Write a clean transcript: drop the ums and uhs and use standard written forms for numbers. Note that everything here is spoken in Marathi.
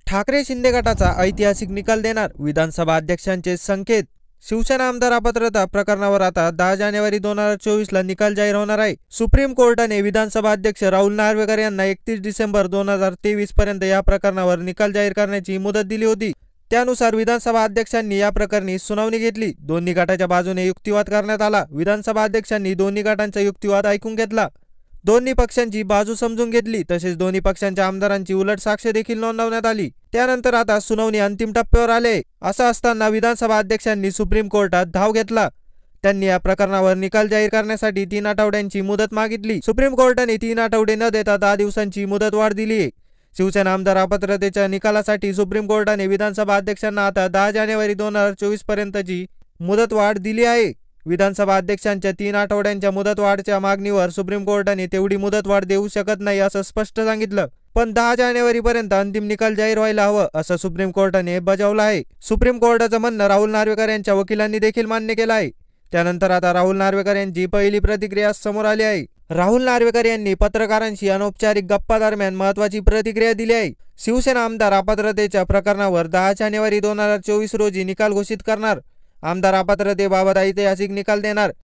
ठाकरे शिंदे गटाचा ऐतिहासिक निकाल देणार, विधानसभा अध्यक्षांचे संकेत। शिवसेना आमदार अपात्रता प्रकरणावर आता 10 जानेवारी 2024 ला निकाल जाहीर होणार आहे। सुप्रीम कोर्टाने विधानसभा अध्यक्ष राहुल नार्वेकर यांना 31 डिसेंबर 2023 पर्यंत या प्रकरणावर निकाल जाहीर करण्याची मुदत दिली होती। त्यानुसार विधानसभा अध्यक्षांनी या प्रकरणी सुनावणी घेतली। दोन्ही गटाच्या बाजूने युक्तिवाद करण्यात आला। विधानसभा अध्यक्षांनी दोन्ही गटांचा युक्तिवाद ऐकून घेतला, दोन्ही पक्षांची बाजू समजून घेतली, तसेच दोन्ही पक्षांच्या आमदारांची उलट साक्ष देखील नोंदवण्यात आली। त्यानंतर आता सुनावणी अंतिम टप्प्यावर आले। असं असताना विधानसभा अध्यक्षांनी सुप्रीम कोर्टात धाव घेतला। त्यांनी या प्रकरणावर निकाल जाहीर करण्यासाठी 3 आठवड्यांची मुदत मागितली। सुप्रीम कोर्टाने 3 आठवडे न देता 10 दिवसांची मुदतवाढ दिली आहे। शिवसेना आमदार अपात्रतेच्या निकालासाठी सुप्रीम कोर्टाने विधानसभा अध्यक्षांना आता 10 जानेवारी 2024 पर्यंतची मुदतवाढ दिली आहे। विधानसभा अध्यक्षांच्या 3 आठवड्यांच्या मुदतवाढच्या मागणीवर सुप्रीम कोर्टाने तेवढी मुदतवाढ देऊ शकत नाही असं स्पष्ट सांगितलं, पण 10 जानेवारी पर्यंत अंतिम निकाल जाहीर व्हायला हवं असं सुप्रीम कोर्टाने बजावलं आहे। सुप्रीम कोर्टाचं म्हणणं राहुल नार्वेकर यांच्या वकिलांनी देखील मान्य केलं आहे। त्यानंतर आता राहुल नार्वेकर यांची पहिली प्रतिक्रिया समोर आली आहे। राहुल नार्वेकर यांनी पत्रकारांशी अनौपचारिक गप्पा दरम्यान महत्त्वाची प्रतिक्रिया दिली आहे। शिवसेना आमदार अपात्रतेच्या प्रकरणावर 10 जानेवारी 2024 रोजी निकाल घोषित करणार। आमदार अपात्रतेबाबत ऐतिहासिक निकाल देणार।